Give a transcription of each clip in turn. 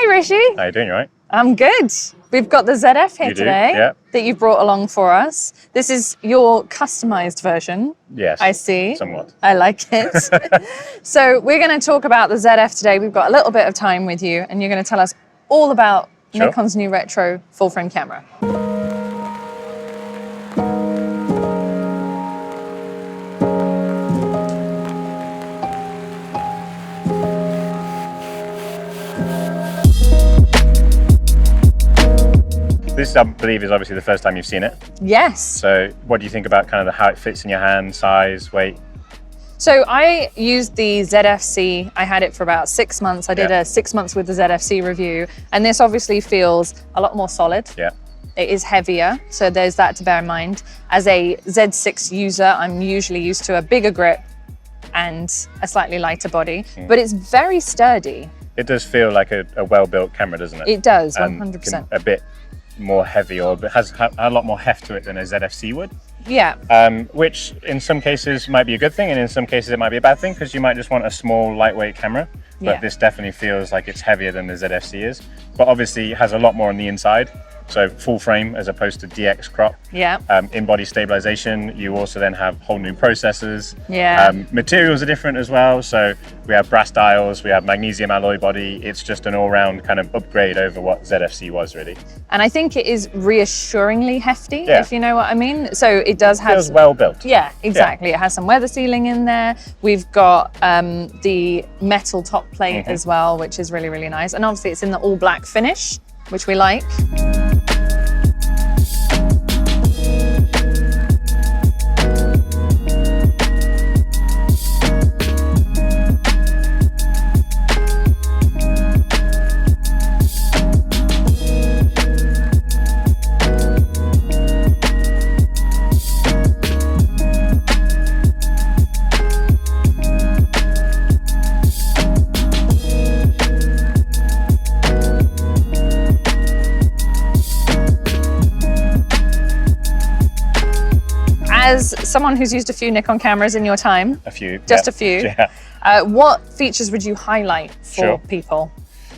Ricci. How you doing, you right? I'm good. We've got the ZF here today that you've brought along for us. This is your customized version. Yes. I see. Somewhat. I like it. So we're going to talk about the ZF today. We've got a little bit of time with you, and you're going to tell us all about Nikon's new retro full-frame camera. This, I believe, is obviously the first time you've seen it. Yes. So what do you think about kind of how it fits in your hand, size, weight? So I used the ZFC. I had it for about 6 months. I did a 6 months with the ZFC review, and this obviously feels a lot more solid. Yeah. It is heavier, so there's that to bear in mind. As a Z6 user, I'm usually used to a bigger grip and a slightly lighter body, but it's very sturdy. It does feel like a well-built camera, doesn't it? It does, 100%. A bit more heavy, or it has a lot more heft to it than a ZFC would. Yeah. Which in some cases might be a good thing, and in some cases it might be a bad thing, because you might just want a small, lightweight camera. But this definitely feels like it's heavier than the ZFC is. But obviously it has a lot more on the inside. So full frame as opposed to DX crop. Yeah. In-body stabilization. You also then have whole new processors. Yeah. Materials are different as well. So we have brass dials, we have magnesium alloy body. It's just an all-round kind of upgrade over what ZFC was, really. And I think it is reassuringly hefty, if you know what I mean. So it does have... Feels well built. Yeah, exactly. It has some weather sealing in there. We've got the metal top plate as well, which is really, really nice. And obviously it's in the all black finish, which we like. As someone who's used a few Nikon cameras in your time, a few, just a few, what features would you highlight for people?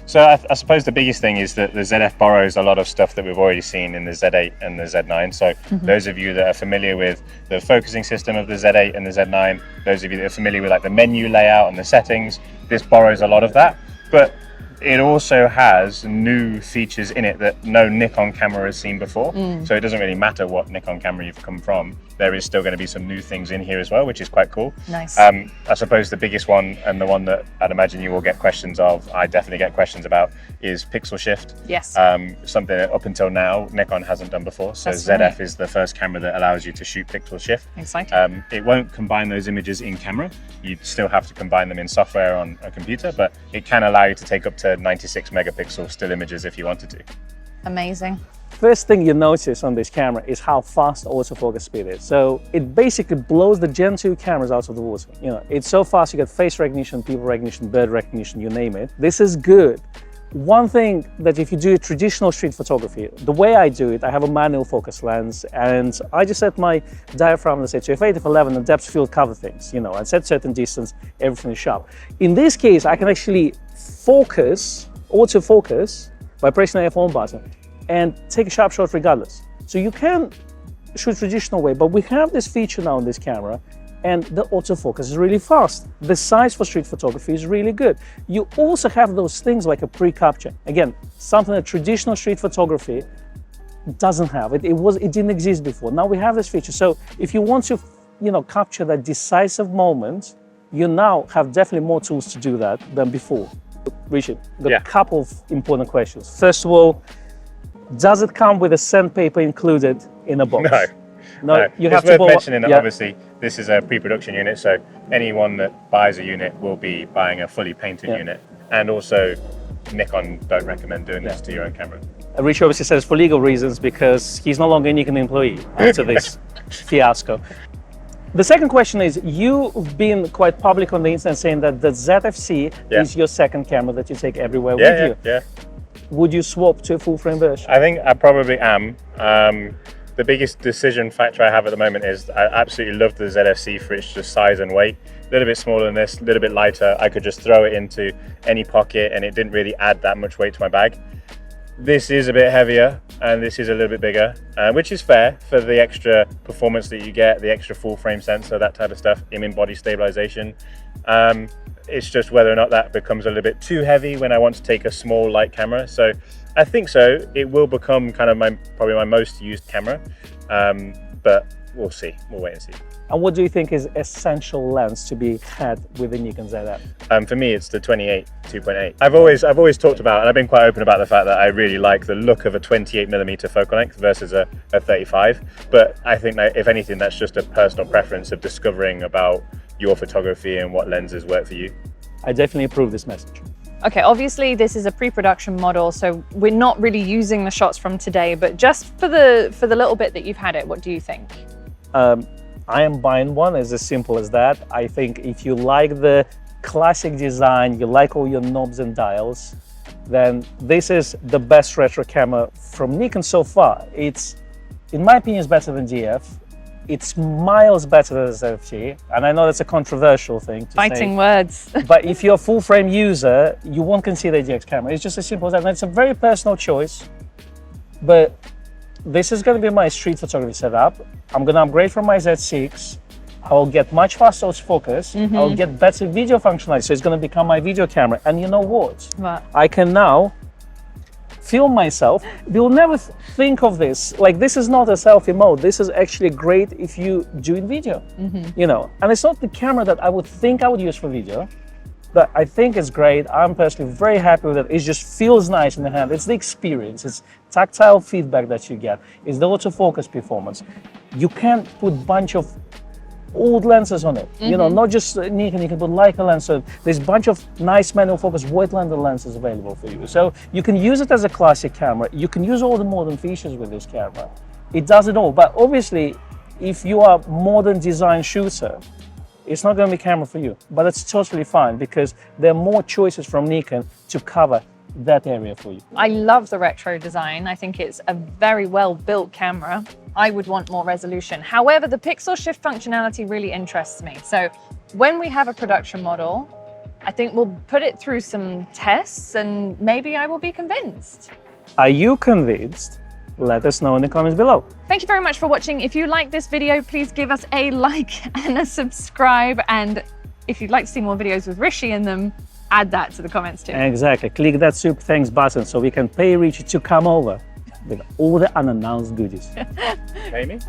So I suppose the biggest thing is that the ZF borrows a lot of stuff that we've already seen in the Z8 and the Z9. So those of you that are familiar with the focusing system of the Z8 and the Z9, those of you that are familiar with like the menu layout and the settings, this borrows a lot of that. But it also has new features in it that no Nikon camera has seen before. So it doesn't really matter what Nikon camera you've come from. There is still going to be some new things in here as well, which is quite cool. Nice. I suppose the biggest one, and the one that I'd imagine you will get questions of, I definitely get questions about, is pixel shift. Yes. Something that up until now Nikon hasn't done before. So That's ZF right. is the first camera that allows you to shoot pixel shift. Exciting. It won't combine those images in camera. You'd still have to combine them in software on a computer, but it can allow you to take up to 96 megapixel still images if you wanted to. Amazing. First thing you notice on this camera is how fast autofocus speed is. So it basically blows the Gen 2 cameras out of the water. You know, it's so fast. You get face recognition, people recognition, bird recognition, you name it. This is good. One thing that if you do traditional street photography, the way I do it, I have a manual focus lens, and I just set my diaphragm, let's say, to f8, f11, and depth field cover things, you know, and set certain distance, everything is sharp. In this case, I can actually focus, autofocus, by pressing the F1 button, and take a sharp shot regardless. So you can shoot traditional way, but we have this feature now on this camera, and the autofocus is really fast. The size for street photography is really good. You also have those things like a pre-capture. Again, something that traditional street photography doesn't have. It didn't exist before. Now we have this feature. So if you want to, you know, capture that decisive moment, you now have definitely more tools to do that than before. Ricci, got a couple of important questions. First of all, does it come with a Sandpaper included in a box? No. You have to mentioning that obviously this is a pre-production unit, so anyone that buys a unit will be buying a fully painted unit. And also, Nikon don't recommend doing this to your own camera. Ricci obviously says for legal reasons, because he's no longer a Nikon employee after this fiasco. The second question is, you've been quite public on the internet saying that the ZFC is your second camera that you take everywhere with you. Would you swap to a full frame version? I think I probably am. the biggest decision factor I have at the moment is I absolutely love the ZFC for its just size and weight. A little bit smaller than this, a little bit lighter. I could just throw it into any pocket and it didn't really add that much weight to my bag. This is a bit heavier and this is a little bit bigger, which is fair for the extra performance that you get, the extra full frame sensor, that type of stuff, image body stabilization. It's just whether or not that becomes a little bit too heavy when I want to take a small light camera. So I think so. It will become kind of probably my most used camera, but we'll see. We'll wait and see. And what do you think is essential lens to be had with the Nikon Zf? For me, it's the 28 2.8. I've always talked about, and I've been quite open about the fact that I really like the look of a 28mm focal length versus a 35. But I think that if anything, that's just a personal preference of discovering about your photography and what lenses work for you. I definitely approve this message. Okay, obviously this is a pre-production model, so we're not really using the shots from today, but just for the little bit that you've had it, what do you think? I am buying one, it's as simple as that. I think if you like the classic design, you like all your knobs and dials, then this is the best retro camera from Nikon so far. It's, in my opinion, it's better than ZF. It's miles better than ZF, and I know that's a controversial thing to Fighting say, words. but if you're a full frame user, you won't consider the DX camera. It's just as simple as that, and it's a very personal choice, but this is going to be my street photography setup. I'm going to upgrade from my Z6. I'll get much faster autofocus. I'll get better video functionality, so it's going to become my video camera. And you know what? What? I can now film myself. You'll never think of this. Like, this is not a selfie mode. This is actually great if you do in video, you know. And it's not the camera that I would think I would use for video, but I think it's great. I'm personally very happy with it. It just feels nice in the hand. It's the experience. It's tactile feedback that you get. It's the autofocus performance. You can't put a bunch of old lenses on it. You know, not just Nikon, you can put Leica lens. So there's a bunch of nice manual focus wide-lens lenses available for you. So you can use it as a classic camera. You can use all the modern features with this camera. It does it all. But obviously, if you are a modern design shooter, it's not going to be a camera for you. But it's totally fine because there are more choices from Nikon to cover that area for you. I love the retro design. I think it's a very well built camera. I would want more resolution. However, the pixel shift functionality really interests me. So when we have a production model, I think we'll put it through some tests and maybe I will be convinced. Are you convinced? Let us know in the comments below. Thank you very much for watching. If you like this video, please give us a like and a subscribe. And if you'd like to see more videos with Ricci in them, add that to the comments too. Exactly. Click that super thanks button so we can pay Ricci to come over with all the unannounced goodies. Amy?